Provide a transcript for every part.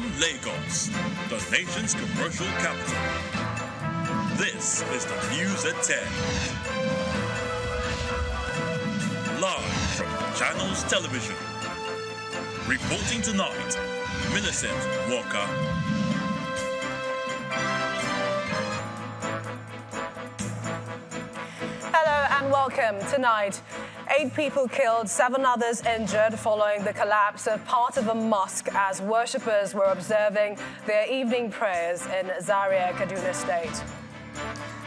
From Lagos, the nation's commercial capital, this is the News at 10. Live from Channels Television. Reporting tonight, Millicent Walker. Hello and welcome. Tonight, 8 people killed, 7 others injured following the collapse of part of a mosque as worshippers were observing their evening prayers in Zaria, Kaduna State.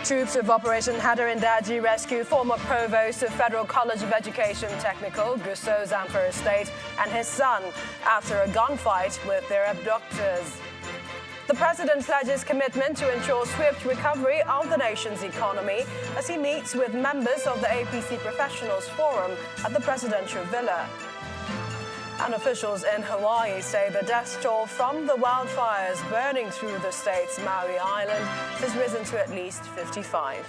Troops of Operation Hadarindaji rescue former provost of Federal College of Education Technical, Gusau, Zamfara State, and his son after a gunfight with their abductors. The president pledges commitment to ensure swift recovery of the nation's economy as he meets with members of the APC Professionals Forum at the presidential villa. And officials in Hawaii say the death toll from the wildfires burning through the state's Maui Island has risen to at least 55.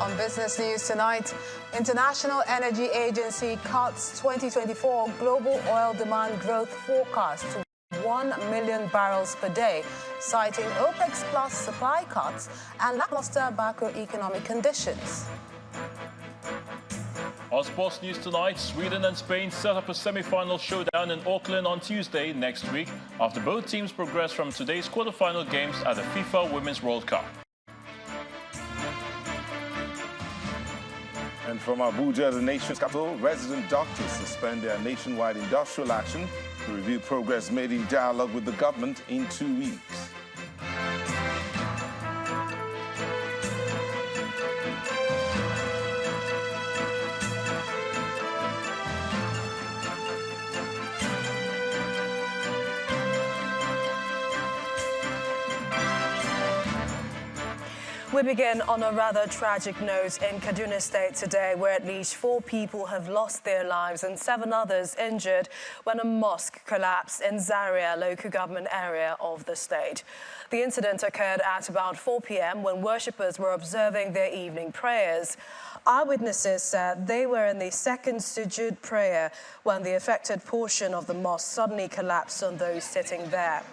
On business news tonight, International Energy Agency cuts 2024 global oil demand growth forecast to 1 million barrels per day, citing OPEC Plus supply cuts and lackluster macroeconomic conditions. On sports news tonight, Sweden and Spain set up a semi-final showdown in Auckland on Tuesday next week after both teams progressed from today's quarter-final games at the FIFA Women's World Cup. And from Abuja, the nation's capital, resident doctors suspend their nationwide industrial action to review progress made in dialogue with the government in 2 weeks. We begin on a rather tragic note in Kaduna State today, where at least 4 people have lost their lives and 7 others injured when a mosque collapsed in Zaria local government area of the state. The incident occurred at about 4 p.m. when worshippers were observing their evening prayers. Eyewitnesses said they were in the second sujood prayer when the affected portion of the mosque suddenly collapsed on those sitting there.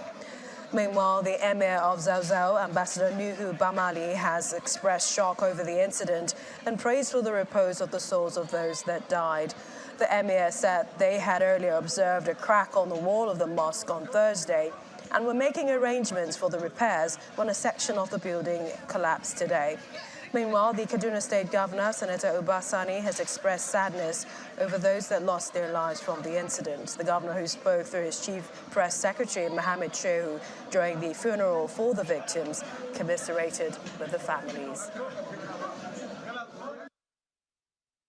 Meanwhile, the Emir of Zauzau, Ambassador Nuhu Bamali, has expressed shock over the incident and praised for the repose of the souls of those that died. The Emir said they had earlier observed a crack on the wall of the mosque on Thursday and were making arrangements for the repairs when a section of the building collapsed today. Meanwhile, the Kaduna State Governor, Senator Obasani, has expressed sadness over those that lost their lives from the incident. The governor, who spoke through his chief press secretary, Mohammed Shehu, during the funeral for the victims, commiserated with the families.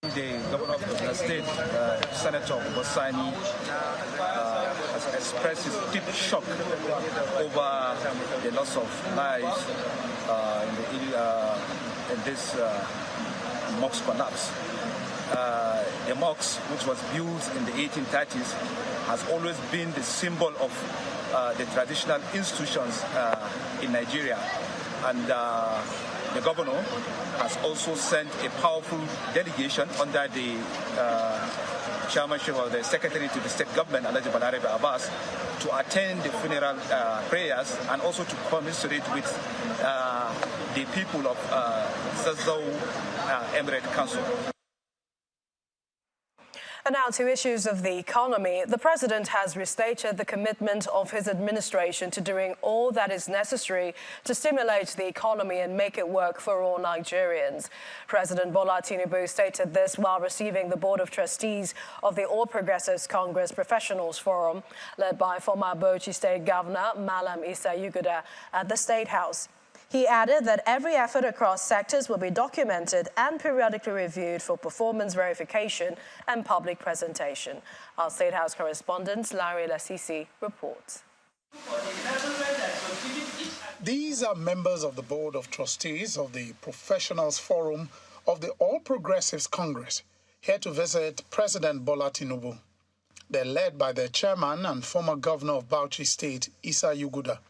The governor of the state, Senator Obasani, has expressed his deep shock over the loss of lives in this mosque collapse. The mosque, which was built in the 1830s, has always been the symbol of the traditional institutions in Nigeria. And the governor has also sent a powerful delegation under the chairmanship of the secretary to the state government, Alhaji Balarabe Abbas, to attend the funeral prayers and also to commiserate with the people of Zazzau Emirate Council. And now to issues of the economy. The president has restated the commitment of his administration to doing all that is necessary to stimulate the economy and make it work for all Nigerians. President Bola Tinubu stated this while receiving the Board of Trustees of the All Progressives Congress Professionals Forum, led by former Bauchi State Governor Malam Isa Yuguda at the State House. He added that every effort across sectors will be documented and periodically reviewed for performance verification and public presentation. Our State House correspondent, Larry Lasisi, reports. These are members of the Board of Trustees of the Professionals Forum of the All Progressives Congress, here to visit President Bola Tinubu. They're led by their chairman and former governor of Bauchi State, Isa Yuguda.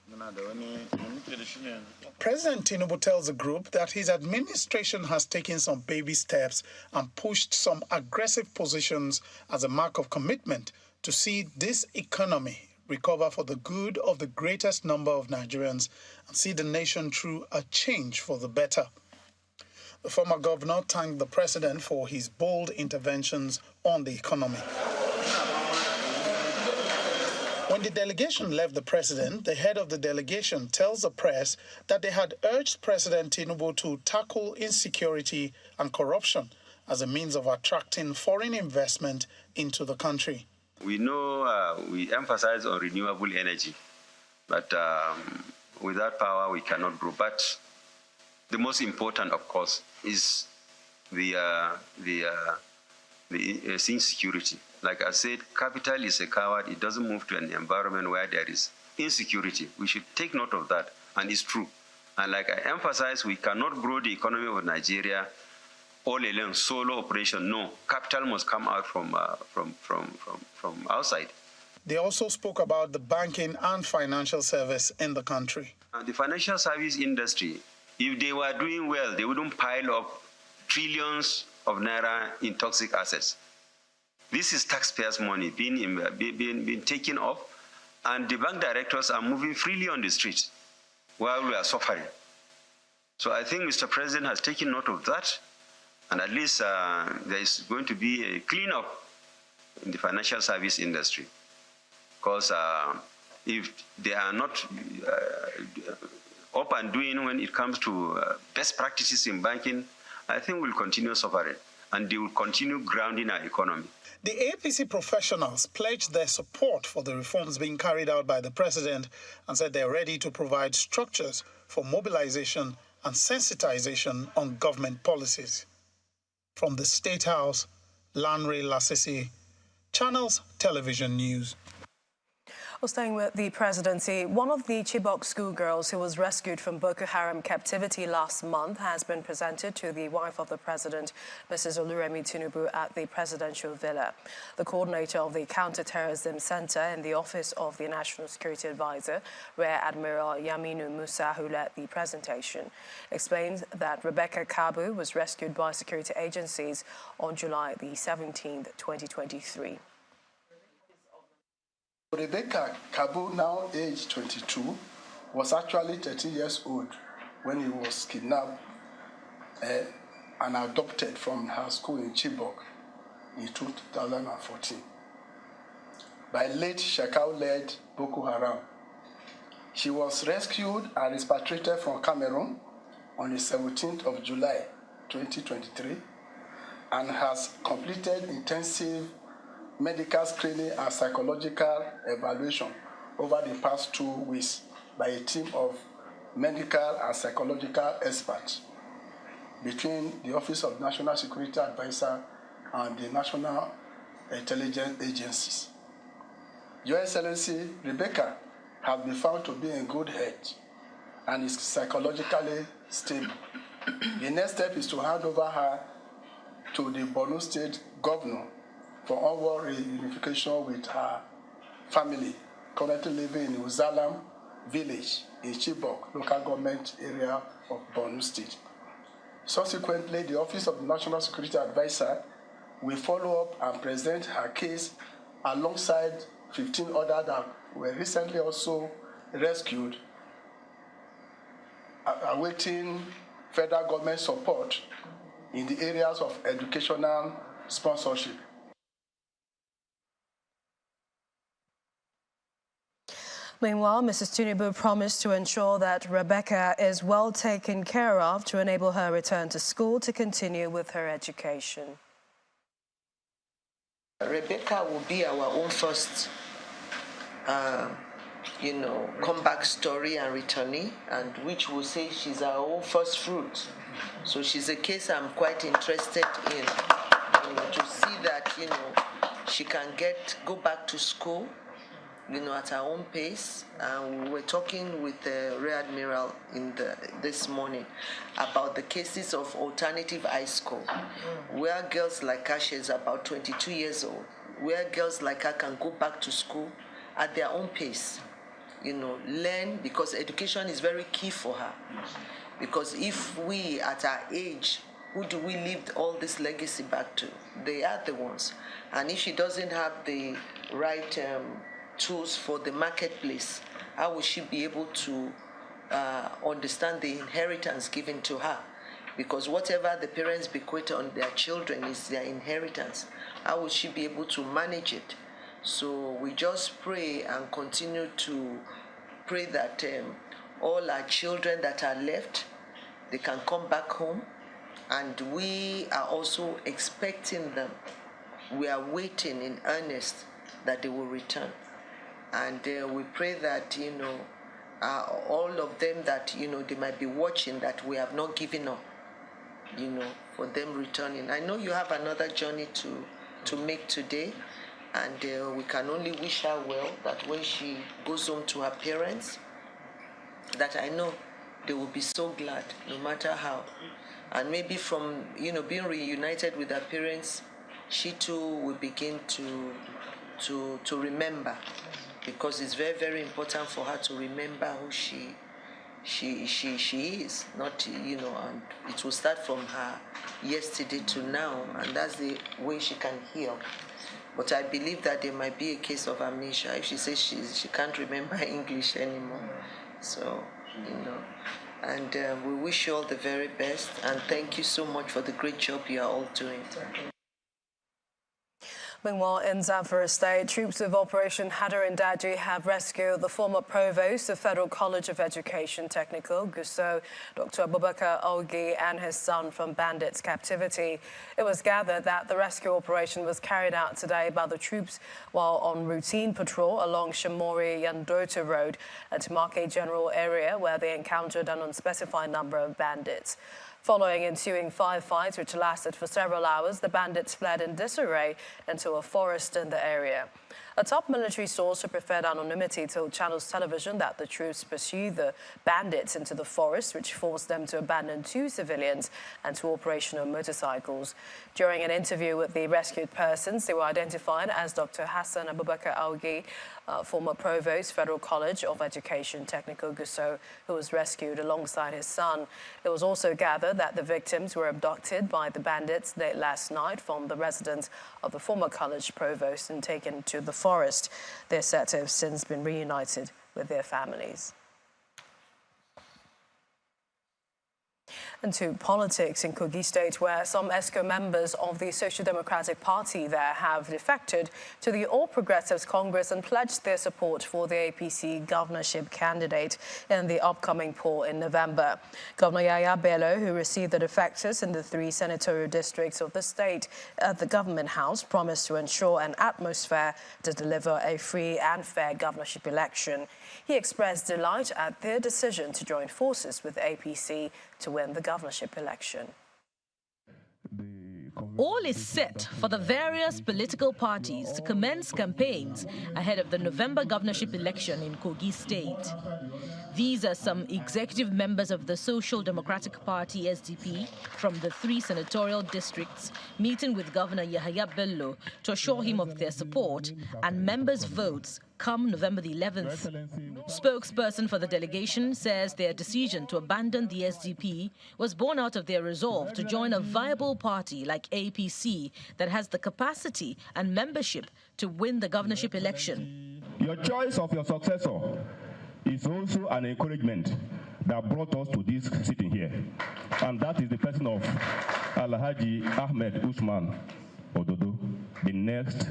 President Tinubu tells the group that his administration has taken some baby steps and pushed some aggressive positions as a mark of commitment to see this economy recover for the good of the greatest number of Nigerians and see the nation through a change for the better. The former governor thanked the president for his bold interventions on the economy. When the delegation left the president, the head of the delegation tells the press that they had urged President Tinubu to tackle insecurity and corruption as a means of attracting foreign investment into the country. We know we emphasize on renewable energy, but without power we cannot grow. But the most important, of course, is the insecurity. Like I said, capital is a coward. It doesn't move to an environment where there is insecurity. We should take note of that, and it's true. And like I emphasize, we cannot grow the economy of Nigeria all alone, solo operation. No, capital must come out from outside. They also spoke about the banking and financial service in the country. The financial service industry, if they were doing well, they wouldn't pile up trillions of naira in toxic assets. This is taxpayers' money being taken off, and the bank directors are moving freely on the streets while we are suffering. So I think Mr. President has taken note of that, and at least there is going to be a cleanup in the financial service industry. Because if they are not up and doing when it comes to best practices in banking, I think we'll continue suffering, and they will continue grounding our economy. The APC professionals pledged their support for the reforms being carried out by the president and said they're ready to provide structures for mobilization and sensitization on government policies. From the State House, Lanre Lasisi, Channels Television News. Well, staying with the presidency, one of the Chibok schoolgirls who was rescued from Boko Haram captivity last month has been presented to the wife of the president, Mrs. Oluremi Tinubu, at the presidential villa. The coordinator of the Counterterrorism Center in the Office of the National Security Advisor, Rear Admiral Yaminu Musa, who led the presentation, explains that Rebecca Kabu was rescued by security agencies on July the 17th, 2023. Rebecca Kabu, now age 22, was actually 13 years old when he was kidnapped and adopted from her school in Chibok in 2014 by late Shekau-led Boko Haram. She was rescued and repatriated from Cameroon on the 17th of July 2023 and has completed intensive medical screening and psychological evaluation over the past 2 weeks by a team of medical and psychological experts between the Office of National Security Advisor and the National Intelligence Agencies. Your Excellency, Rebecca has been found to be in good health and is psychologically stable. The next step is to hand over her to the Borno State Governor for onward reunification with her family, currently living in Uzalam village in Chibok, local government area of Borno State. Subsequently, the Office of the National Security Advisor will follow up and present her case alongside 15 others that were recently also rescued, awaiting federal government support in the areas of educational sponsorship. Meanwhile, Mrs. Tinubu promised to ensure that Rebecca is well taken care of to enable her return to school to continue with her education. Rebecca will be our own first, comeback story and returnee, and which will say she's our own first fruit. So she's a case I'm quite interested in, to see that, she can go back to school, at her own pace. We were talking with the Rear Admiral this morning about the cases of alternative high school, where girls like her, she's about 22 years old, where girls like her can go back to school at their own pace, learn, because education is very key for her. Because if we, at our age, who do we leave all this legacy back to? They are the ones. And if she doesn't have the right tools for the marketplace? How will she be able to understand the inheritance given to her? Because whatever the parents bequeath on their children is their inheritance. How will she be able to manage it? So we just pray and continue to pray that all our children that are left, they can come back home. And we are also expecting them. We are waiting in earnest that they will return. And we pray that, all of them that, they might be watching, that we have not given up, for them returning. I know you have another journey to make today, and we can only wish her well, that when she goes home to her parents, that I know they will be so glad, no matter how. And maybe from, being reunited with her parents, she too will begin to remember, because it's very, very important for her to remember who she is, not, and it will start from her yesterday to now, and that's the way she can heal. But I believe that there might be a case of amnesia if she says she can't remember English anymore. So, and we wish you all the very best, and thank you so much for the great job you are all doing. Meanwhile, in Zamfara State, troops of Operation Hadarin-Daji have rescued the former provost of Federal College of Education Technical, Gusau, Dr. Abubakar Ogi, and his son from bandits' captivity. It was gathered that the rescue operation was carried out today by the troops while on routine patrol along Shamori-Yandota Road at Marke General area, where they encountered an unspecified number of bandits. Following ensuing firefights, which lasted for several hours, the bandits fled in disarray into a forest in the area. A top military source who preferred anonymity told Channels Television that the troops pursued the bandits into the forest, which forced them to abandon 2 civilians and 2 operational motorcycles. During an interview with the rescued persons, they were identified as Dr. Hassan Abubakar Augi, former provost, Federal College of Education Technical Gusau, who was rescued alongside his son. It was also gathered that the victims were abducted by the bandits late last night from the residence of the former college provost and taken to the forest. They're said to have since been reunited with their families. And to politics in Kogi State, where some ESCO members of the Social Democratic Party there have defected to the All Progressives Congress and pledged their support for the APC governorship candidate in the upcoming poll in November. Governor Yaya Bello, who received the defectors in the 3 senatorial districts of the state at the Government House, promised to ensure an atmosphere to deliver a free and fair governorship election. He expressed delight at their decision to join forces with APC to win the governorship election. All is set for the various political parties to commence campaigns ahead of the November governorship election in Kogi State. These are some executive members of the Social Democratic Party, SDP, from the 3 senatorial districts, meeting with Governor Yahaya Bello to assure him of their support and members' votes come November the 11th. Spokesperson for the delegation says their decision to abandon the SDP was born out of their resolve to join a viable party like APC that has the capacity and membership to win the governorship election. Your choice of your successor is also an encouragement that brought us to this sitting here. And that is the person of Alhaji Ahmed Usman Ododo, the next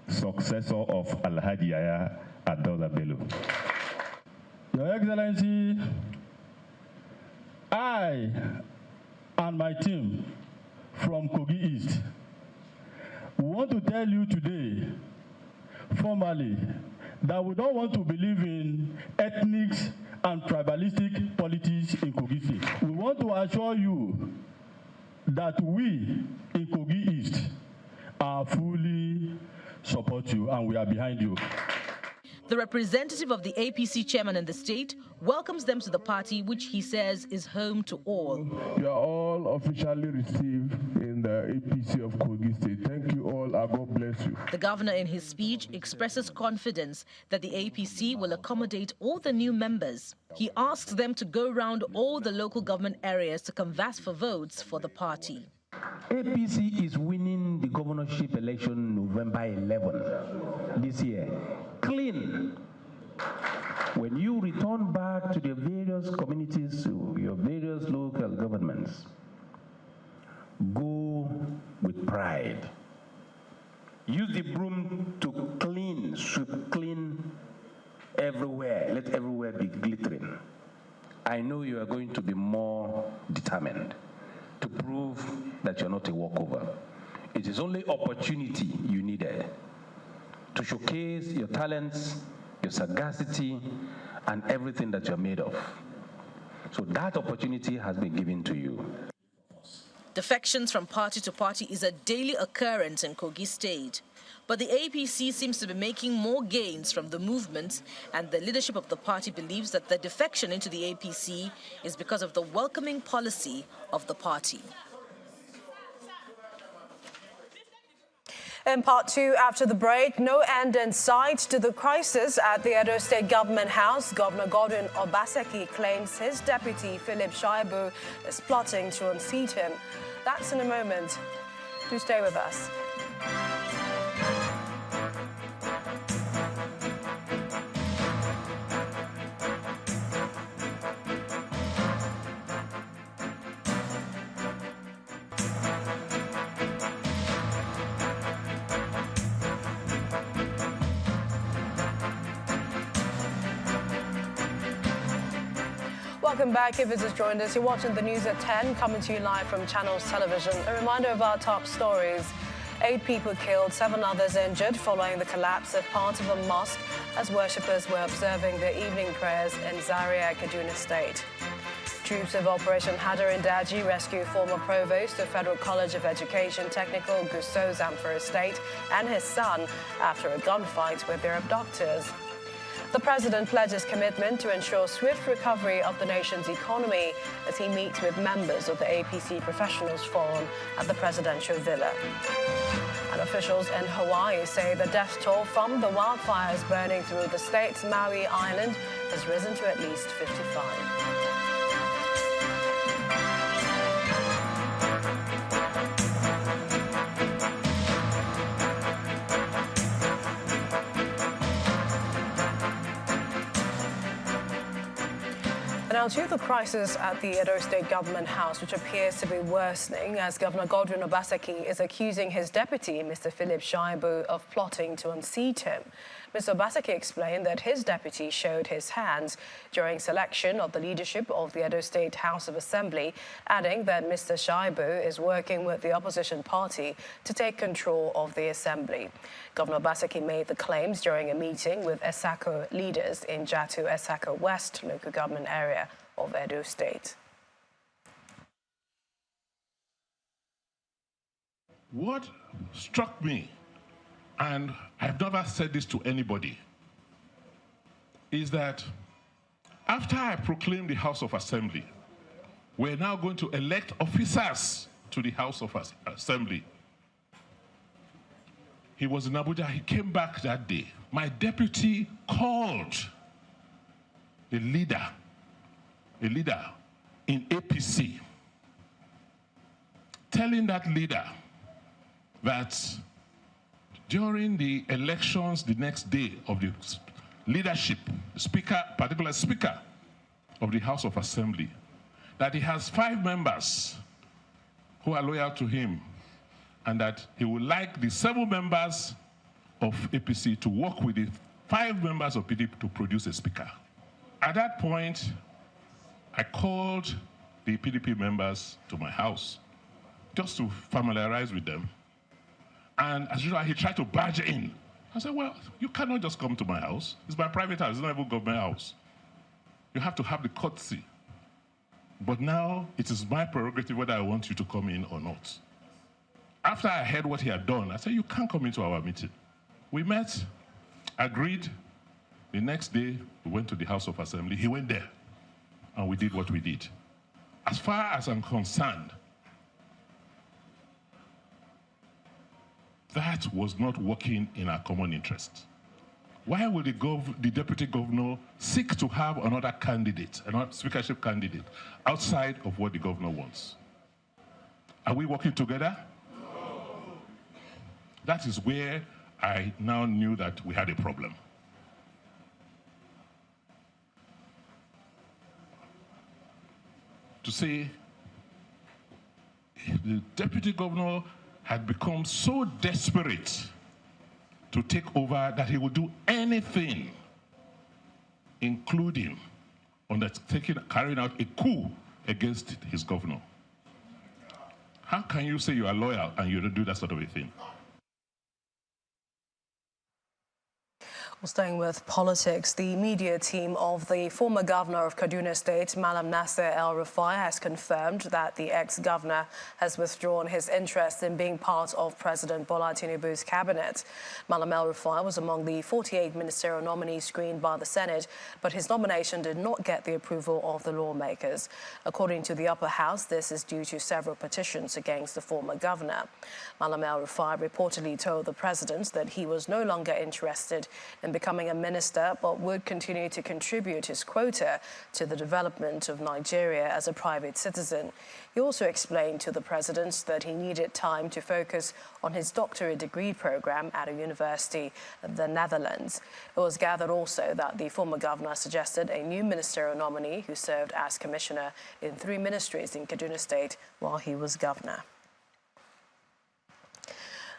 successor of Alhaji Yaya Adola Bello. Your Excellency, I and my team from Kogi East want to tell you today, formally, that we don't want to believe in ethnic and tribalistic politics in Kogi State. We want to assure you that we in Kogi East are fully support you and we are behind you. The representative of the APC chairman in the state welcomes them to the party, which he says is home to all. You are all officially received in the APC of Kogi State. Thank you all, and God bless you. The governor in his speech expresses confidence that the APC will accommodate all the new members. He asks them to go round all the local government areas to canvass for votes for the party. APC is winning the governorship election November 11. this year. Clean. When you return back to the various communities, your various local governments, go with pride. Use the broom to clean, sweep clean everywhere. Let everywhere be glittering. I know you are going to be more determined to prove that you're not a walkover. It is only opportunity you needed to showcase your talents, your sagacity, and everything that you're made of. So that opportunity has been given to you. Defections from party to party is a daily occurrence in Kogi State. But the APC seems to be making more gains from the movement, and the leadership of the party believes that the defection into the APC is because of the welcoming policy of the party. In part two, after the break, no end in sight to the crisis at the Edo State Government House. Governor Godwin Obaseki claims his deputy, Philip Shaibu, is plotting to unseat him. That's in a moment. Do stay with us. Welcome back. If you just joined us, you're watching the news at 10, coming to you live from Channels Television. A reminder of our top stories. 8 people killed, 7 others injured following the collapse of part of a mosque as worshippers were observing their evening prayers in Zaria, Kaduna State. Troops of Operation Hadarindaji rescue former provost of Federal College of Education Technical Gusau, Zamfara State, and his son after a gunfight with their abductors. The president pledges commitment to ensure swift recovery of the nation's economy as he meets with members of the APC Professionals Forum at the presidential villa. And officials in Hawaii say the death toll from the wildfires burning through the state's Maui Island has risen to at least 55. Now to the crisis at the Edo State Government House, which appears to be worsening as Governor Godwin Obaseki is accusing his deputy, Mr. Philip Shaibu, of plotting to unseat him. Mr. Obaseki explained that his deputy showed his hands during selection of the leadership of the Edo State House of Assembly, adding that Mr. Shaibu is working with the opposition party to take control of the assembly. Governor Obaseki made the claims during a meeting with Esako leaders in Jatu Esako West local government area of Edo State. What struck me, and I've never said this to anybody, is that after I proclaimed the House of Assembly, we're now going to elect officers to the House of Assembly. He was in Abuja, he came back that day. My deputy called a leader in APC, telling that leader that during the elections the next day of the leadership, particular speaker of the House of Assembly, that he has 5 members who are loyal to him, and that he would like the 7 members of APC to work with the 5 members of PDP to produce a speaker. At that point, I called the PDP members to my house just to familiarize with them. And as usual, he tried to barge in. I said, well, you cannot just come to my house. It's my private house. It's not even a government house. You have to have the courtesy. But now it is my prerogative whether I want you to come in or not. After I heard what he had done, I said, you can't come into our meeting. We met, agreed. The next day, we went to the House of Assembly. He went there, and we did what we did. As far as I'm concerned, that was not working in our common interest. Why would the deputy governor seek to have another candidate, another speakership candidate, outside of what the governor wants? Are we working together? No. That is where I now knew that we had a problem. To say the deputy governor had become so desperate to take over that he would do anything, including carrying out a coup against his governor. How can you say you are loyal and you don't do that sort of a thing? Well, staying with politics, the media team of the former governor of Kaduna State, Malam Nasser El-Rufai, has confirmed that the ex-governor has withdrawn his interest in being part of President Bola Tinubu's cabinet. Malam El-Rufai was among the 48 ministerial nominees screened by the Senate, but his nomination did not get the approval of the lawmakers. According to the upper house, this is due to several petitions against the former governor. Malam El-Rufai reportedly told the president that he was no longer interested in becoming a minister, but would continue to contribute his quota to the development of Nigeria as a private citizen. He also explained to the president that he needed time to focus on his doctorate degree program at a university in the Netherlands. It was gathered also that the former governor suggested a new ministerial nominee who served as commissioner in 3 ministries in Kaduna State while he was governor.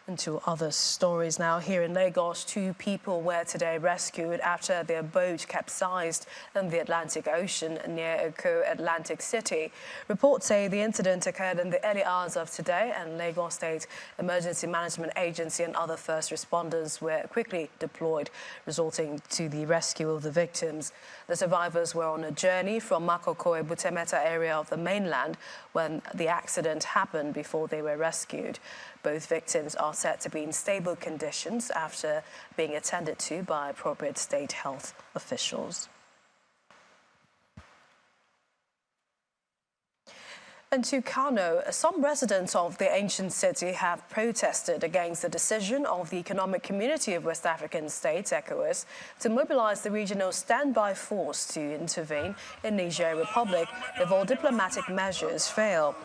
And to other stories now. Here in Lagos, 2 people were today rescued after their boat capsized in the Atlantic Ocean near Eko, Atlantic City. Reports say the incident occurred in the early hours of today, and Lagos State Emergency Management Agency and other first responders were quickly deployed, resulting to the rescue of the victims. The survivors were on a journey from Makoko, Butemeta area of the mainland when the accident happened before they were rescued. Both victims are said to be in stable conditions after being attended to by appropriate state health officials. And to Kano, some residents of the ancient city have protested against the decision of the Economic Community of West African States, ECOWAS, to mobilize the regional standby force to intervene in Niger Republic if all diplomatic measures fail.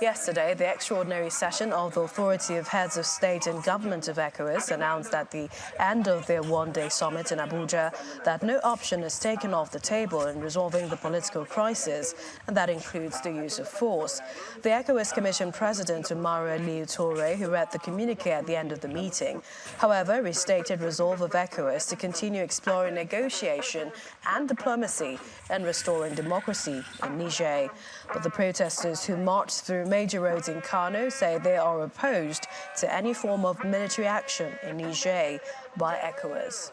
Yesterday, the extraordinary session of the Authority of Heads of State and Government of ECOWAS announced at the end of their one-day summit in Abuja that no option is taken off the table in resolving the political crisis, and that includes the use of force. The ECOWAS Commission President Umaru Aliyu Toure, who read the communique at the end of the meeting, however, restated resolve of ECOWAS to continue exploring negotiation and diplomacy and restoring democracy in Niger. But the protesters who marched through major roads in Kano say they are opposed to any form of military action in Niger by ECOWAS.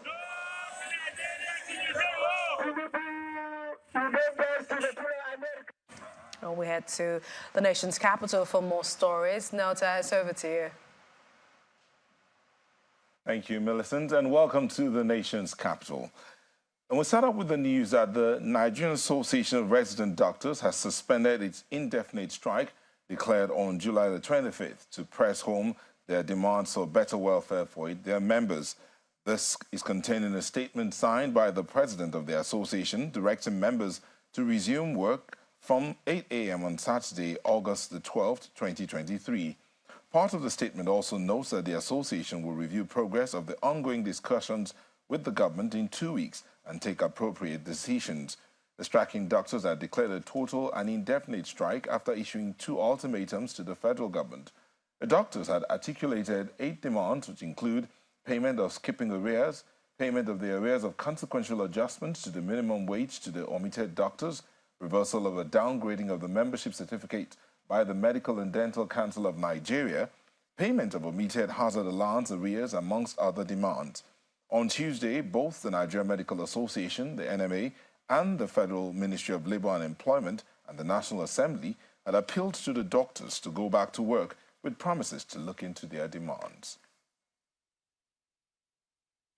Well, we head to the nation's capital for more stories. Nota, it's over to you. Thank you, Millicent, and welcome to the nation's capital. And we'll start off with the news that the Nigerian Association of Resident Doctors has suspended its indefinite strike declared on July the 25th to press home their demands for better welfare for their members. This is contained in a statement signed by the president of the association, directing members to resume work from 8 a.m. on Saturday, August the 12th, 2023. Part of the statement also notes that the association will review progress of the ongoing discussions with the government in 2 weeks and take appropriate decisions. The striking doctors had declared a total and indefinite strike after issuing 2 ultimatums to the federal government. The doctors had articulated 8 demands, which include payment of skipping arrears, payment of the arrears of consequential adjustments to the minimum wage to the omitted doctors, reversal of a downgrading of the membership certificate by the Medical and Dental Council of Nigeria, payment of omitted hazard allowance arrears, amongst other demands. On Tuesday, both the Nigeria Medical Association, the NMA, and the Federal Ministry of Labour and Employment and the National Assembly had appealed to the doctors to go back to work with promises to look into their demands.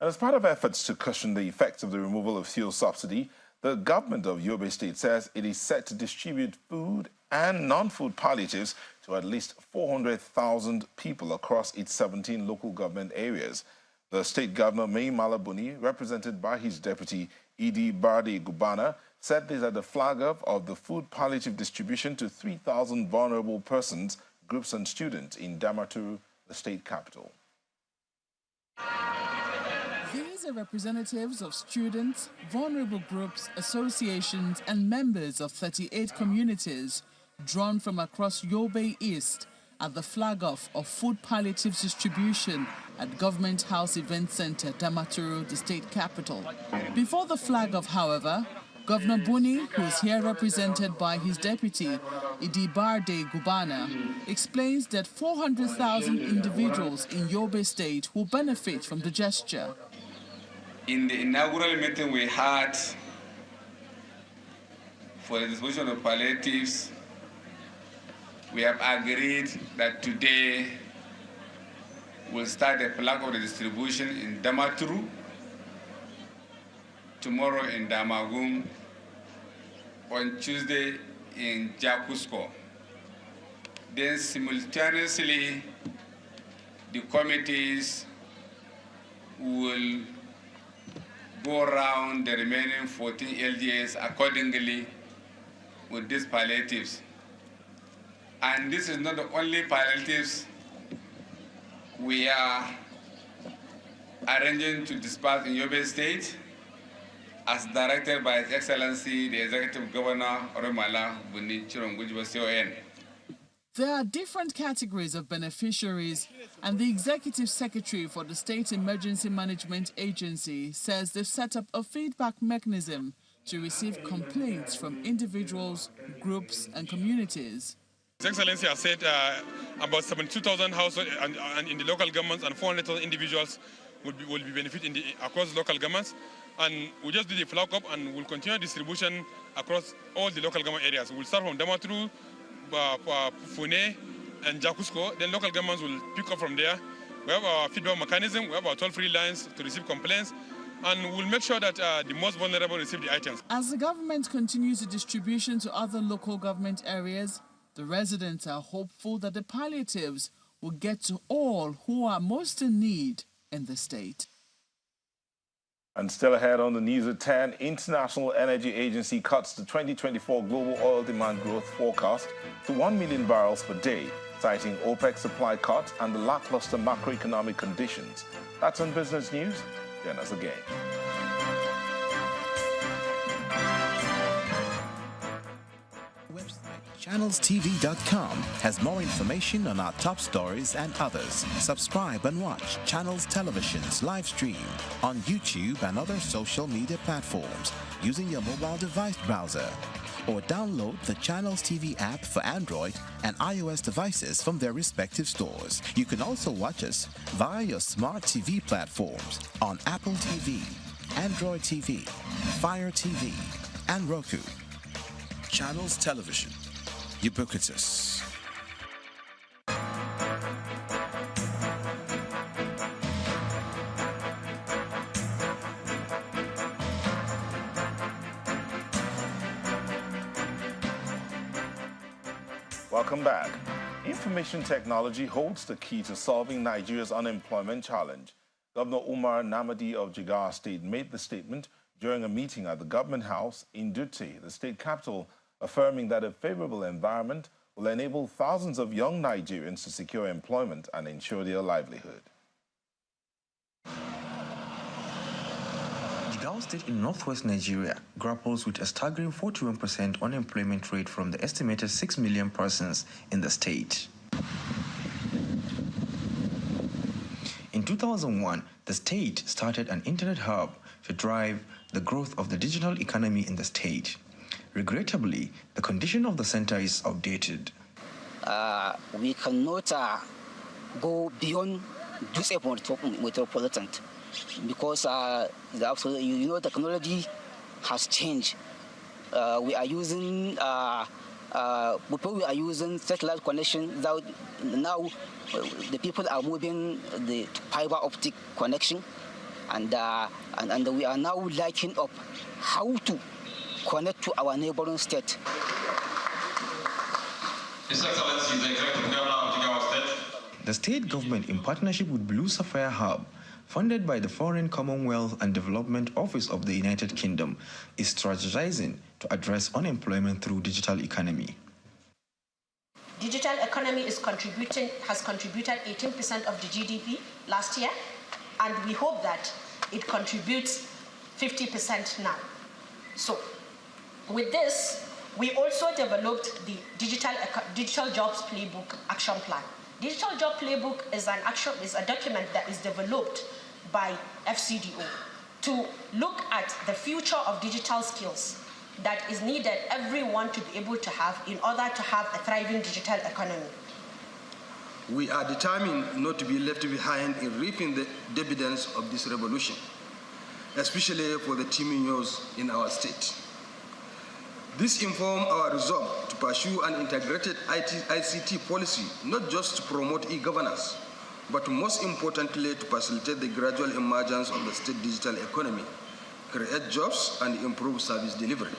And as part of efforts to cushion the effects of the removal of fuel subsidy, the government of Yobe State says it is set to distribute food and non-food palliatives to at least 400,000 people across its 17 local government areas. The state governor, Mai Malabuni, represented by his deputy, Idi Bardi Gubana, said this at the flag-up of the food palliative distribution to 3,000 vulnerable persons, groups and students in Damaturu, the state capital. These are representatives of students, vulnerable groups, associations, and members of 38 communities drawn from across Yobe East at the flag-off of food palliatives distribution at Government House Event Center, Damaturu, the state capital. Before the flag-off, however, Governor Buni, who is here represented by his deputy, Idibarde Gubana, explains that 400,000 individuals in Yobe State will benefit from the gesture. In the inaugural meeting we had for the distribution of palliatives, we have agreed that today we'll start the flag of the distribution in Damaturu, tomorrow in Damagum, on Tuesday in Jakusko. Then simultaneously, the committees will go around the remaining 14 LDAs accordingly with these palliatives. And this is not the only palliatives we are arranging to disperse in Yobe State, as directed by His Excellency, the Executive Governor, Oromala Buni Chirongujwa CON. There are different categories of beneficiaries, and the Executive Secretary for the State Emergency Management Agency says they've set up a feedback mechanism to receive complaints from individuals, groups, and communities. His Excellency has said about 72,000 households and in the local governments and 400,000 individuals will be benefited across local governments. And we just did the flag up and we'll continue distribution across all the local government areas. We'll start from Damaturu, Fune, and Jakusko. Then local governments will pick up from there. We have our feedback mechanism. We have our toll-free lines to receive complaints. And we'll make sure that the most vulnerable receive the items. As the government continues the distribution to other local government areas, the residents are hopeful that the palliatives will get to all who are most in need in the state. And still ahead on the news at 10, International Energy Agency cuts the 2024 global oil demand growth forecast to 1 million barrels per day, citing OPEC supply cuts and the lackluster macroeconomic conditions. That's on Business News. Join us again. ChannelsTV.com has more information on our top stories and others. Subscribe and watch Channels Television's live stream on YouTube and other social media platforms using your mobile device browser, or download the Channels TV app for Android and iOS devices from their respective stores. You can also watch us via your smart TV platforms on Apple TV, Android TV, Fire TV, and Roku. Channels Television. Ubiquitous. Welcome back. Information technology holds the key to solving Nigeria's unemployment challenge. Governor Umar Namadi of Jigawa State made the statement during a meeting at the Government House in Dutse, the state capital, affirming that a favorable environment will enable thousands of young Nigerians to secure employment and ensure their livelihood. Jigawa State in northwest Nigeria grapples with a staggering 41% unemployment rate from the estimated 6 million persons in the state. In 2001, the state started an internet hub to drive the growth of the digital economy in the state. Regrettably, the condition of the center is outdated. We cannot go beyond Dutse metropolitan because technology has changed. We are using before we are using satellite connection. Now the people are moving the fiber optic connection, and we are now liking up how to connect to our neighboring state. His Excellency, the Executive Governor of Jigawa State. The state government, in partnership with Blue Sapphire Hub, funded by the Foreign Commonwealth and Development Office of the United Kingdom, is strategizing to address unemployment through digital economy. Digital economy has contributed 18% of the GDP last year, and we hope that it contributes 50% now. So with this, we also developed the Digital Jobs Playbook Action Plan. Digital Job Playbook is a document that is developed by FCDO to look at the future of digital skills that is needed everyone to be able to have in order to have a thriving digital economy. We are determined not to be left behind in reaping the dividends of this revolution, especially for the teeming youth in our state. This informs our resolve to pursue an integrated ICT policy, not just to promote e-governance, but most importantly to facilitate the gradual emergence of the state digital economy, create jobs, and improve service delivery.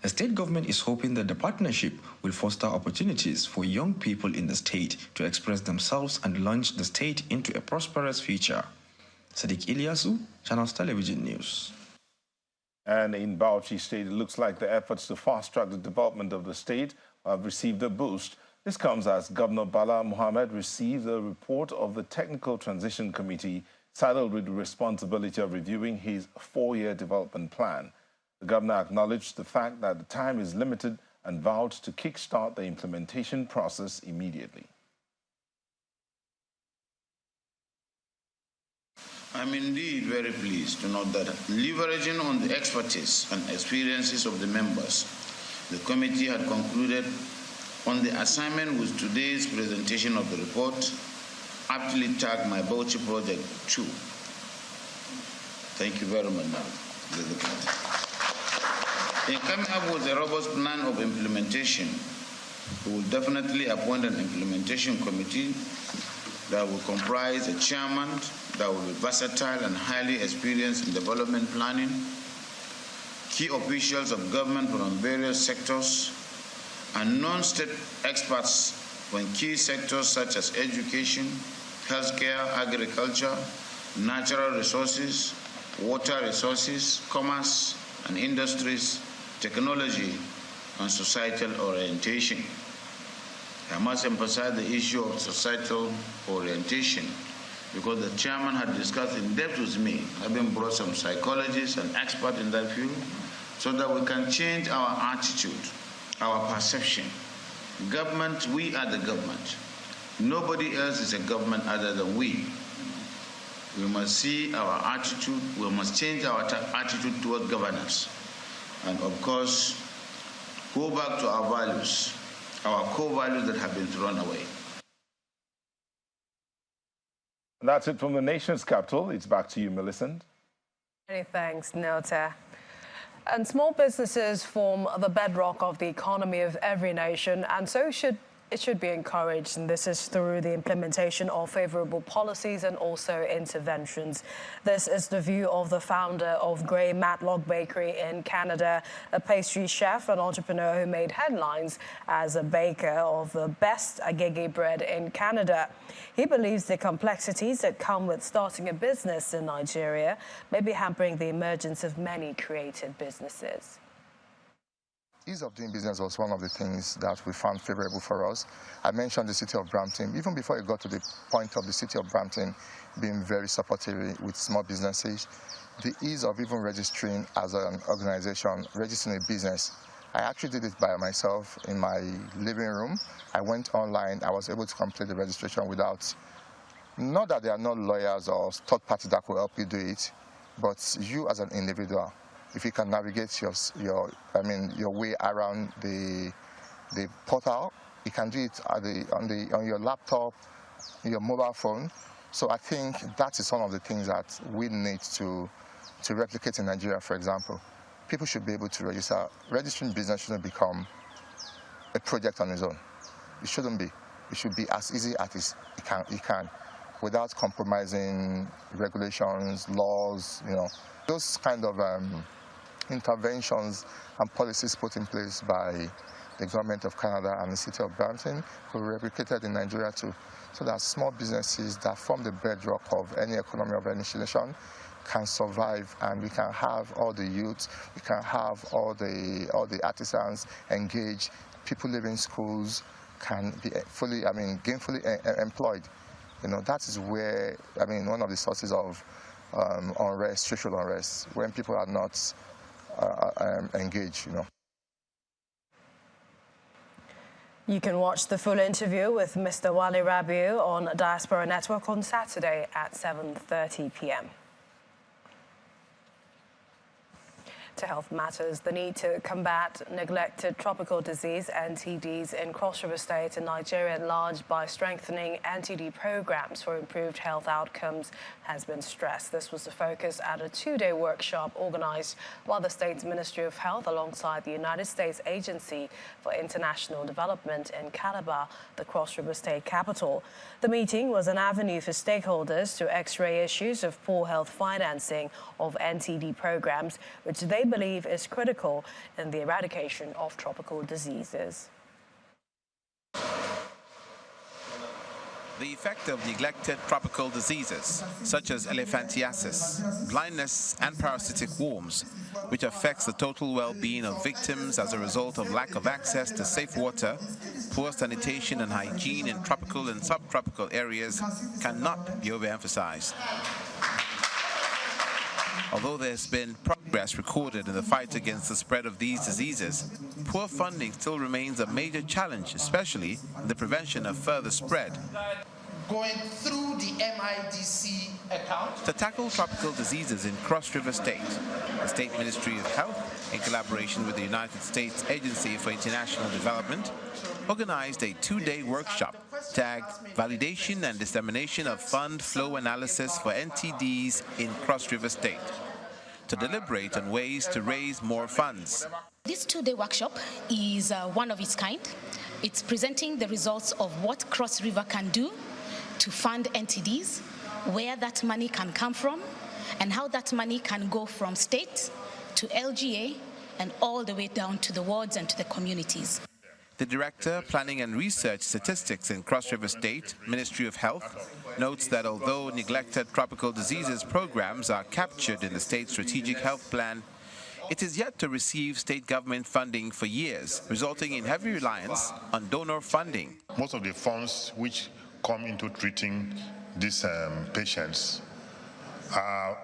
The state government is hoping that the partnership will foster opportunities for young people in the state to express themselves and launch the state into a prosperous future. Sadiq Ilyasu, Channels Television News. And in Bauchi State, it looks like the efforts to fast-track the development of the state have received a boost. This comes as Governor Bala Mohammed received a report of the Technical Transition Committee saddled with the responsibility of reviewing his 4-year development plan. The governor acknowledged the fact that the time is limited and vowed to kickstart the implementation process immediately. I'm indeed very pleased to note that leveraging on the expertise and experiences of the members, the committee had concluded on the assignment with today's presentation of the report, aptly tagged my Bauchi project 2. Thank you very much, Madam. In coming up with a robust plan of implementation, we will definitely appoint an implementation committee that will comprise a chairman that will be versatile and highly experienced in development planning, key officials of government from various sectors, and non-state experts from key sectors such as education, healthcare, agriculture, natural resources, water resources, commerce and industries, technology, and societal orientation. I must emphasize the issue of societal orientation because the chairman had discussed in depth with me, having brought some psychologists and experts in that field, so that we can change our attitude, our perception. Government, we are the government. Nobody else is a government other than we. We must see our attitude, we must change our attitude toward governance. And of course, go back to our values, our core values that have been thrown away. That's it from the nation's capital. It's back to you, Millicent. Many thanks, Nilta. And small businesses form the bedrock of the economy of every nation, and so it should be encouraged, and this is through the implementation of favorable policies and also interventions. This is the view of the founder of Grey Matlock Bakery in Canada, a pastry chef and entrepreneur who made headlines as a baker of the best agege bread in Canada. He believes the complexities that come with starting a business in Nigeria may be hampering the emergence of many creative businesses. Ease of doing business was one of the things that we found favorable for us. I mentioned the city of Brampton. Even before it got to the point of the city of Brampton being very supportive with small businesses, the ease of even registering as an organization, registering a business, I actually did it by myself in my living room. I went online. I was able to complete the registration without, not that there are no lawyers or third parties that could help you do it, but you as an individual, if you can navigate your way around the portal, you can do it on your laptop, your mobile phone. So I think that is one of the things that we need to replicate in Nigeria, for example. People should be able to register. Registering business shouldn't become a project on its own. It shouldn't be. It should be as easy as it can, without compromising regulations, laws, those kind of interventions and policies put in place by the government of Canada and the city of Brampton were replicated in Nigeria too, so that small businesses that form the bedrock of any economy of any nation can survive, and we can have all the youth, we can have all the artisans engaged, people living in schools can be gainfully employed. That is where, one of the sources of unrest, social unrest, when people are not engaged, you know. You can watch the full interview with Mr. Wale Rabiu on Diaspora Network on Saturday at 7:30 p.m. To health matters, the need to combat neglected tropical disease, NTDs, in Cross River State and Nigeria at large by strengthening NTD programs for improved health outcomes has been stressed. This was the focus at a two-day workshop organized by the state's Ministry of Health alongside the United States Agency for International Development in Calabar, the Cross River State capital. The meeting was an avenue for stakeholders to x-ray issues of poor health financing of NTD programs, which they believe is critical in the eradication of tropical diseases. The effect of neglected tropical diseases, such as elephantiasis, blindness, and parasitic worms, which affects the total well-being of victims as a result of lack of access to safe water, poor sanitation and hygiene in tropical and subtropical areas, cannot be overemphasized. Although there has been progress recorded in the fight against the spread of these diseases, poor funding still remains a major challenge, especially in the prevention of further spread. Going through the MIDC account. To tackle tropical diseases in Cross River State, the State Ministry of Health, in collaboration with the United States Agency for International Development, organized a two-day workshop tagged Validation and Dissemination of Fund Flow Analysis for NTDs in Cross River State, to deliberate on ways to raise more funds. This two-day workshop is one of its kind. It's presenting the results of what Cross River can do to fund NTDs, where that money can come from, and how that money can go from state to LGA and all the way down to the wards and to the communities. The Director, Planning and Research Statistics in Cross River State, Ministry of Health, notes that although neglected tropical diseases programs are captured in the state's strategic health plan, it is yet to receive state government funding for years, resulting in heavy reliance on donor funding. Most of the funds which come into treating these patients are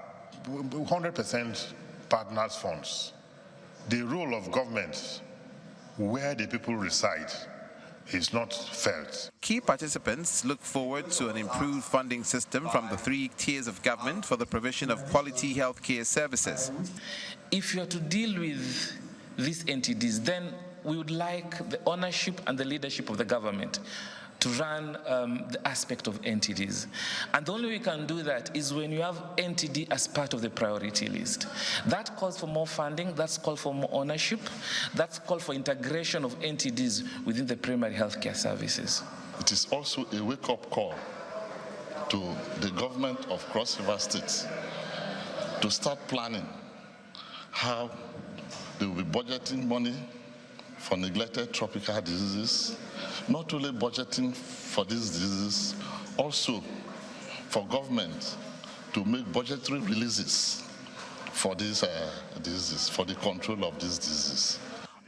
100% partners' funds. The role of government, where the people reside, is not felt. Key participants look forward to an improved funding system from the three tiers of government for the provision of quality healthcare services. If you are to deal with these entities, then we would like the ownership and the leadership of the government to run the aspect of entities. And the only way you can do that is when you have NTD as part of the priority list. That calls for more funding, that's called for more ownership, that's called for integration of NTDs within the primary healthcare services. It is also a wake-up call to the government of Cross River State to start planning how they will be budgeting money for neglected tropical diseases, not only budgeting for these diseases, also for government to make budgetary releases for these diseases, for the control of these diseases.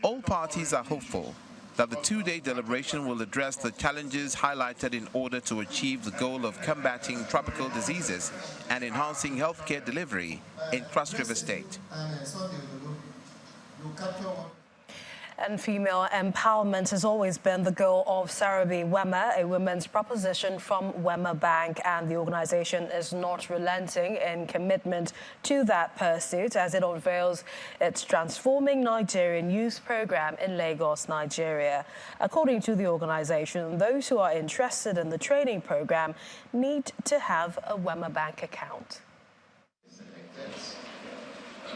All parties are hopeful that the two-day deliberation will address the challenges highlighted in order to achieve the goal of combating tropical diseases and enhancing healthcare delivery in Cross River State. And female empowerment has always been the goal of Sarabi Wema, a women's proposition from Wema Bank, and the organization is not relenting in commitment to that pursuit as it unveils its Transforming Nigerian Youth program in Lagos, Nigeria. According to the organization, those who are interested in the training program need to have a Wema Bank account.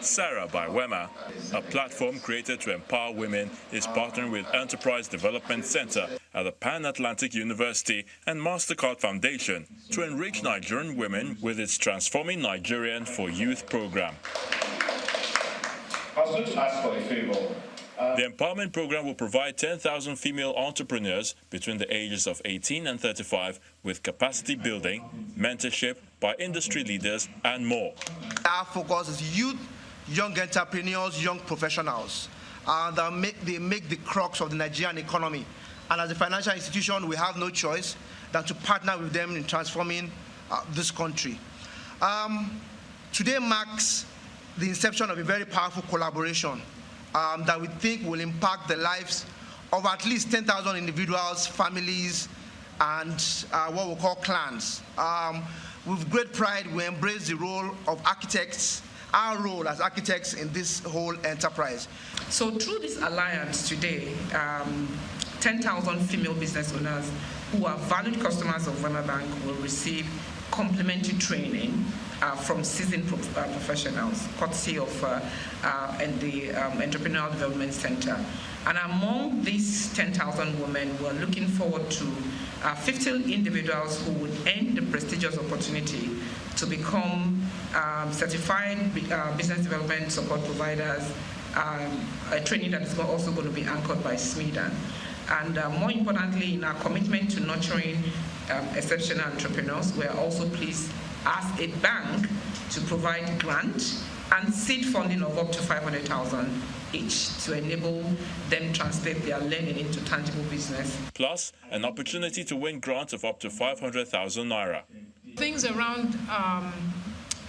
Sarah by Wema, a platform created to empower women, is partnering with Enterprise Development Center at the Pan-Atlantic University and MasterCard Foundation to enrich Nigerian women with its Transforming Nigerian for Youth program. I was going to ask for a favor. The empowerment program will provide 10,000 female entrepreneurs between the ages of 18 and 35 with capacity building, mentorship by industry leaders, and more. Our focus is youth, young entrepreneurs, young professionals. They make the crux of the Nigerian economy. And as a financial institution, we have no choice than to partner with them in transforming this country. Today marks the inception of a very powerful collaboration that we think will impact the lives of at least 10,000 individuals, families, and what we call clans. With great pride, we embrace the role of architects, our role as architects in this whole enterprise. So through this alliance today, 10,000 female business owners who are valued customers of Wema Bank will receive complimentary training from seasoned professionals, courtesy of the Entrepreneurial Development Center. And among these 10,000 women, we're looking forward to 50 individuals who would earn the prestigious opportunity to become certified business development support providers, a training that is also going to be anchored by SMEDA. And more importantly, in our commitment to nurturing exceptional entrepreneurs, we are also pleased as a bank to provide grant and seed funding of up to 500,000 each to enable them translate their learning into tangible business. Plus, an opportunity to win grants of up to 500,000 naira. Things around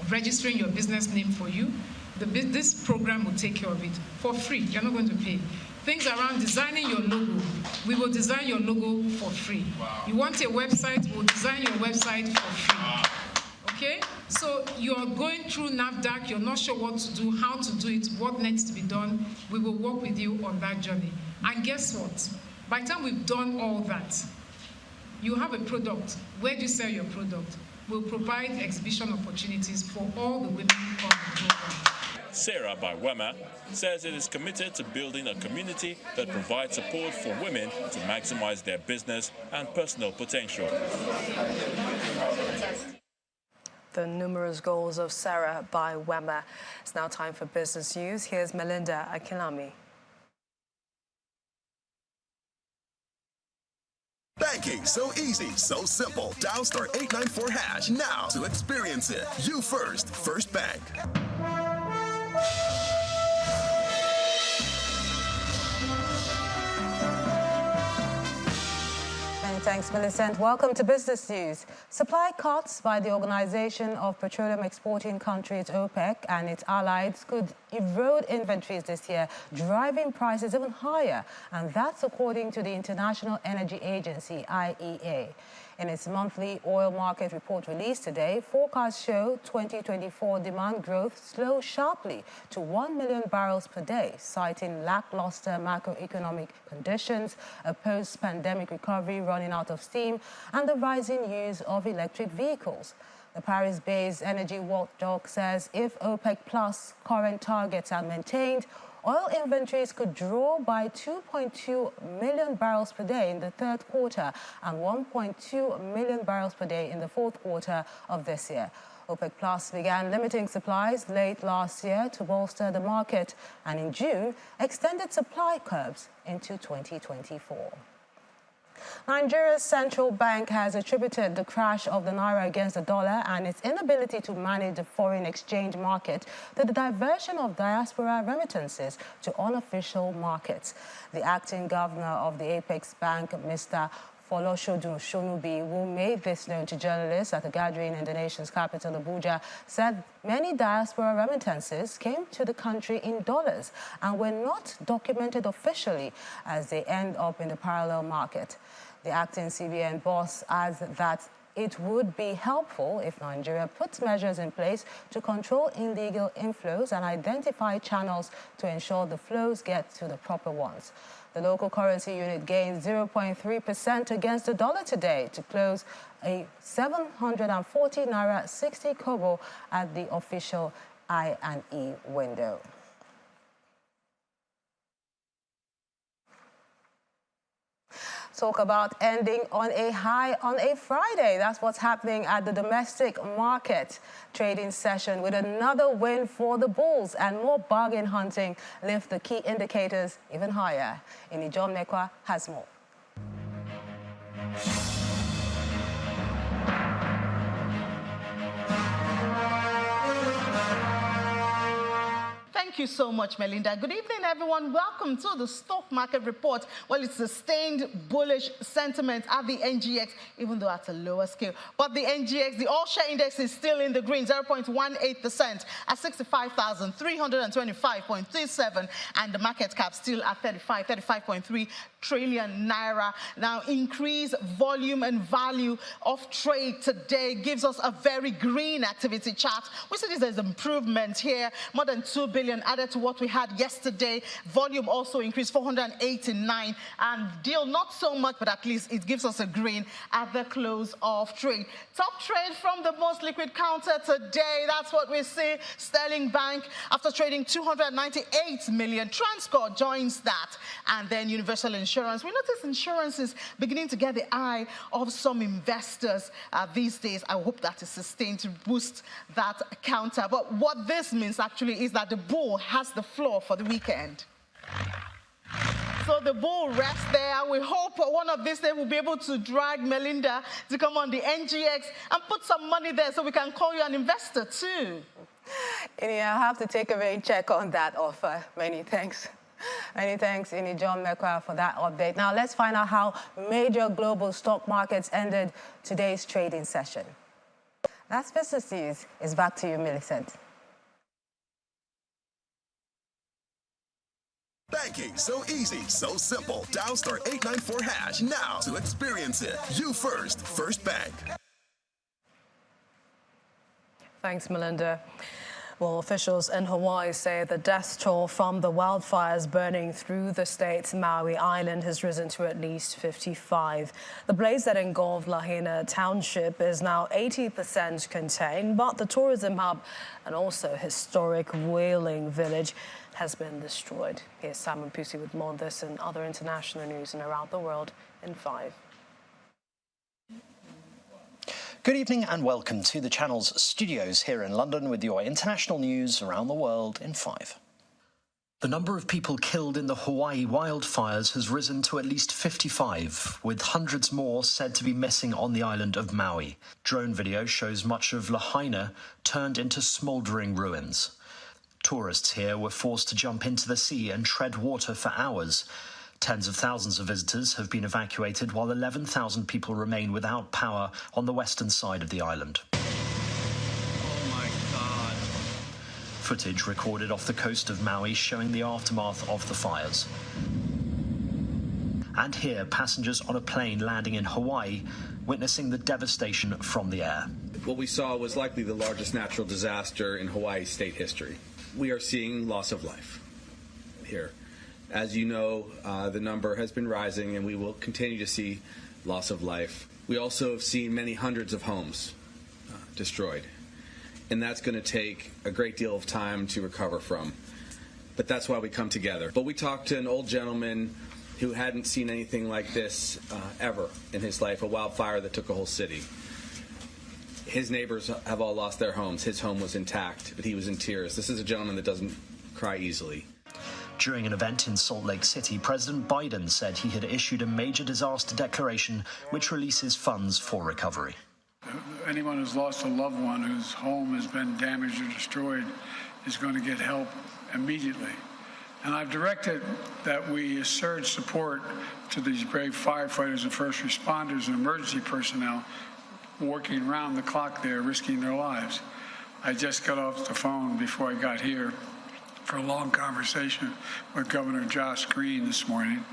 registering your business name for you, this program will take care of it for free. You're not going to pay. Things around designing your logo, we will design your logo for free. Wow. You want a website, we'll design your website for free. Wow. Okay? So you're going through NAFDAC, you're not sure what to do, how to do it, what needs to be done. We will work with you on that journey. And guess what? By the time we've done all that, you have a product. Where do you sell your product? We'll provide exhibition opportunities for all the women on the program. Sarah by Wema says it is committed to building a community that provides support for women to maximize their business and personal potential. The numerous goals of Sarah by Wema. It's now time for business news. Here's Melinda Akilami. Banking so easy, so simple. Dial *894# now to experience it. You first, First Bank. Many thanks, Millicent. Welcome to Business News. Supply cuts by the Organization of Petroleum Exporting Countries, OPEC, and its allies could erode inventories this year, driving prices even higher. And that's according to the International Energy Agency, IEA. In its monthly oil market report released today, forecasts show 2024 demand growth slow sharply to 1 million barrels per day, citing lackluster macroeconomic conditions, a post-pandemic recovery running out of steam, and the rising use of electric vehicles. The Paris-based energy watchdog says if OPEC Plus current targets are maintained, oil inventories could draw by 2.2 million barrels per day in the third quarter and 1.2 million barrels per day in the fourth quarter of this year. OPEC Plus began limiting supplies late last year to bolster the market and in June extended supply curbs into 2024. Nigeria's central bank has attributed the crash of the naira against the dollar and its inability to manage the foreign exchange market to the diversion of diaspora remittances to unofficial markets. The acting governor of the Apex Bank, Mr. Foloshodun Shonubi, who made this known to journalists at a gathering in the nation's capital, Abuja, said many diaspora remittances came to the country in dollars and were not documented officially as they end up in the parallel market. The acting CBN boss adds that it would be helpful if Nigeria puts measures in place to control illegal inflows and identify channels to ensure the flows get to the proper ones. The local currency unit gained 0.3% against the dollar today to close a 740 naira 60 kobo at the official I&E window. Talk about ending on a high on a Friday. That's what's happening at the domestic market trading session with another win for the bulls and more bargain hunting lift the key indicators even higher. Inijon Mekwa has more. Thank you so much, Melinda. Good evening, everyone. Welcome to the stock market report. Well, it's sustained bullish sentiment at the NGX, even though at a lower scale. But the NGX, the all-share index, is still in the green, 0.18% at 65,325.37, and the market cap still at 35.3 trillion naira. Now, increased volume and value of trade today gives us a very green activity chart. We see there's improvement here, more than 2 billion added to what we had yesterday. Volume also increased 489, and deal not so much, but at least it gives us a green at the close of trade. Top trade from the most liquid counter today. That's what we see. Sterling Bank, after trading 298 million. Transcorp joins that, and then Universal Insurance. We notice insurance is beginning to get the eye of some investors these days. I hope that is sustained to boost that counter. But what this means actually is that the bull has the floor for the weekend. So the bull rests there. We hope one of these days we'll be able to drag Melinda to come on the NGX and put some money there so we can call you an investor too. Yeah, I'll have to take a rain check on that offer. Many thanks. Many thanks, Ini John Mekwa, for that update. Now, let's find out how major global stock markets ended today's trading session. That's Business News. It's back to you, Millicent. Banking so easy, so simple. Dial *894# now to experience it. You first, First Bank. Thanks, Melinda. Well, officials in Hawaii say the death toll from the wildfires burning through the state's Maui Island has risen to at least 55. The blaze that engulfed Lahaina Township is now 80% contained, but the tourism hub and also historic whaling village has been destroyed. Here's Simon Pusi with more on this and other international news and around the world in 5. Good evening and welcome to the Channel's studios here in London with your international news around the world in 5. The number of people killed in the Hawaii wildfires has risen to at least 55, with hundreds more said to be missing on the island of Maui. Drone video shows much of Lahaina turned into smouldering ruins. Tourists here were forced to jump into the sea and tread water for hours. Tens of thousands of visitors have been evacuated, while 11,000 people remain without power on the western side of the island. Oh my God. Footage recorded off the coast of Maui showing the aftermath of the fires. And here, passengers on a plane landing in Hawaii witnessing the devastation from the air. What we saw was likely the largest natural disaster in Hawaii state history. We are seeing loss of life here. As you know, the number has been rising, and we will continue to see loss of life. We also have seen many hundreds of homes destroyed, and that's going to take a great deal of time to recover from. But that's why we come together. But we talked to an old gentleman who hadn't seen anything like this ever in his life, a wildfire that took a whole city. His neighbors have all lost their homes. His home was intact, but he was in tears. This is a gentleman that doesn't cry easily. During an event in Salt Lake City, President Biden said he had issued a major disaster declaration which releases funds for recovery. Anyone who's lost a loved one whose home has been damaged or destroyed is going to get help immediately. And I've directed that we surge support to these brave firefighters and first responders and emergency personnel working around the clock there, risking their lives. I just got off the phone before I got here for a long conversation with Governor Josh Green this morning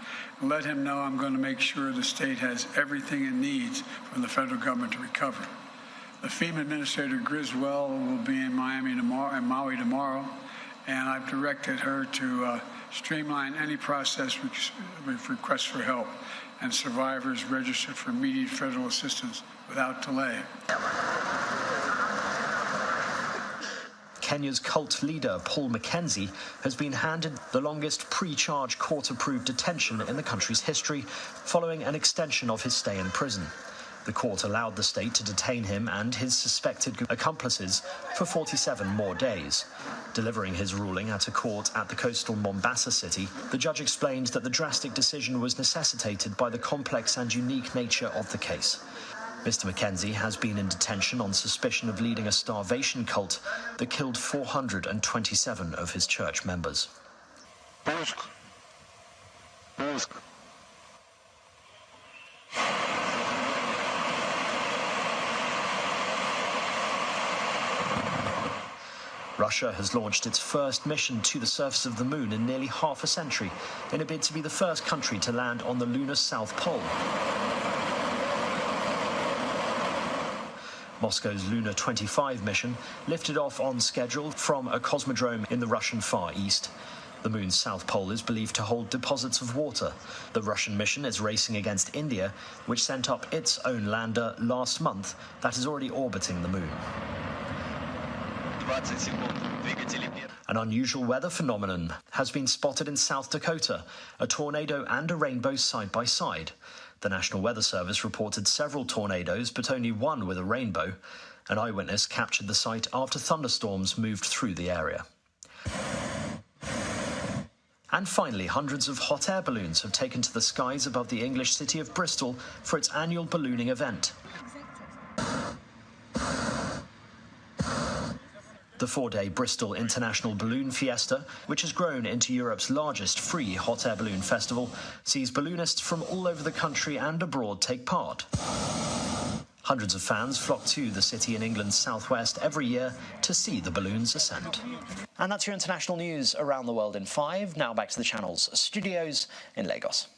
and let him know I'm going to make sure the state has everything it needs from the federal government to recover. The FEMA Administrator Griswold will be in Maui tomorrow, and I've directed her to streamline any process with requests for help and survivors registered for immediate federal assistance without delay. Kenya's cult leader, Paul Mackenzie, has been handed the longest pre-charge court-approved detention in the country's history, following an extension of his stay in prison. The court allowed the state to detain him and his suspected accomplices for 47 more days. Delivering his ruling at a court at the coastal Mombasa city, the judge explained that the drastic decision was necessitated by the complex and unique nature of the case. Mr. Mackenzie has been in detention on suspicion of leading a starvation cult that killed 427 of his church members. Russia has launched its first mission to the surface of the moon in nearly half a century in a bid to be the first country to land on the lunar South Pole. Moscow's Luna 25 mission lifted off on schedule from a cosmodrome in the Russian Far East. The moon's South Pole is believed to hold deposits of water. The Russian mission is racing against India, which sent up its own lander last month that is already orbiting the moon. An unusual weather phenomenon has been spotted in South Dakota, a tornado and a rainbow side by side. The National Weather Service reported several tornadoes, but only one with a rainbow. An eyewitness captured the sight after thunderstorms moved through the area. And finally, hundreds of hot air balloons have taken to the skies above the English city of Bristol for its annual ballooning event. The 4-day Bristol International Balloon Fiesta, which has grown into Europe's largest free hot air balloon festival, sees balloonists from all over the country and abroad take part. Hundreds of fans flock to the city in England's southwest every year to see the balloons ascend. And that's your international news around the world in 5. Now back to the channel's studios in Lagos.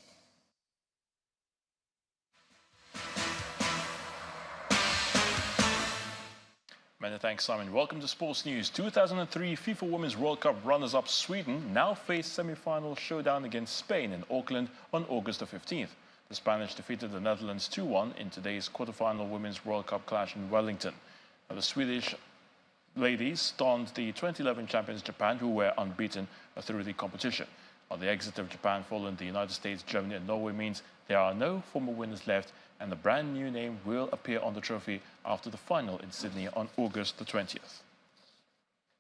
Many thanks, Simon. Welcome to Sports News. 2003 FIFA Women's World Cup runners-up Sweden now face semi-final showdown against Spain in Auckland on August the 15th. The Spanish defeated the Netherlands 2-1 in today's quarter-final Women's World Cup clash in Wellington. Now, the Swedish ladies stunned the 2011 champions Japan, who were unbeaten through the competition. Now, the exit of Japan following the United States, Germany and Norway means there are no former winners left, and the brand new name will appear on the trophy after the final in Sydney on August the 20th.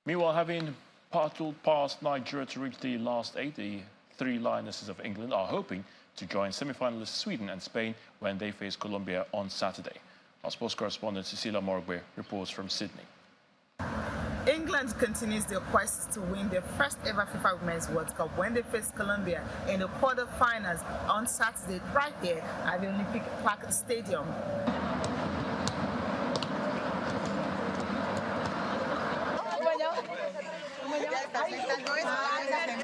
Meanwhile, having battled past Nigeria to reach the last 8, the 3 Lionesses of England are hoping to join semi-finalists Sweden and Spain when they face Colombia on Saturday. Our sports correspondent Cecilia Morgwe reports from Sydney. England continues their quest to win their first ever FIFA Women's World Cup when they face Colombia in the quarter-finals on Saturday right here at the Olympic Park Stadium.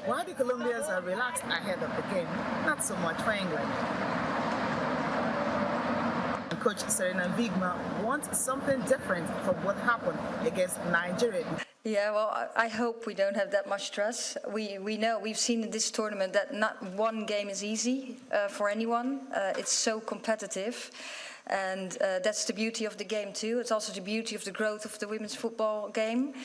While the Colombians are relaxed ahead of the game, not so much for England. Coach Serena Wigma wants something different from what happened against Nigeria. Yeah, well, I hope we don't have that much stress. We know, we've seen in this tournament that not one game is easy for anyone. It's so competitive. And that's the beauty of the game too. It's also the beauty of the growth of the women's football game.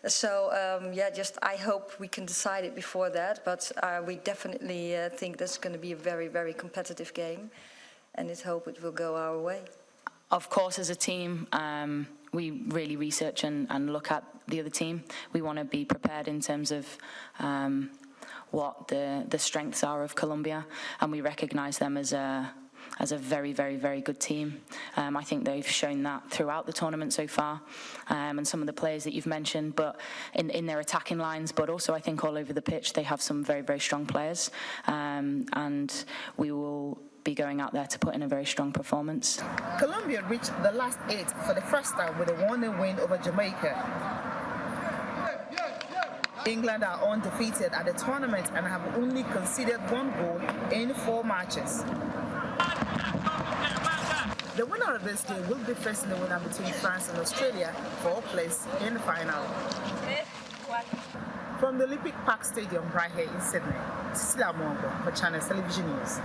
So yeah, just I hope we can decide it before that. But we definitely think that's going to be a very, very competitive game. And let's hope it will go our way. Of course, as a team, we really research and look at the other team. We want to be prepared in terms of what the strengths are of Colombia, and we recognise them as a very, very, very good team. I think they've shown that throughout the tournament so far, and some of the players that you've mentioned, but in their attacking lines, but also I think all over the pitch, they have some very, very strong players, and we will be going out there to put in a very strong performance. Colombia reached the last 8 for the first time with a 1-0 win over Jamaica. England are undefeated at the tournament and have only conceded 1 goal in 4 matches. The winner of this game will be facing the winner between France and Australia for a place in the final. From the Olympic Park Stadium right here in Sydney, Cecilia Mongo for Channels Television News.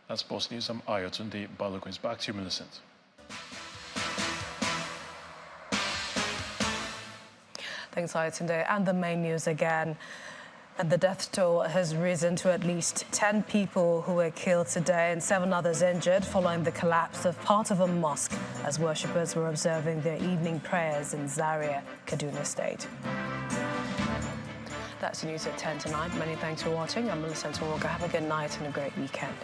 That's Sports News. I'm Ayotunde Balogun. Back to you, Millicent. Thanks, Ayotunde. And the main news again. And the death toll has risen to at least 10 people who were killed today and 7 others injured following the collapse of part of a mosque as worshippers were observing their evening prayers in Zaria, Kaduna State. That's the news at 10 tonight. Many thanks for watching. I'm Millicent Walker. Have a good night and a great weekend.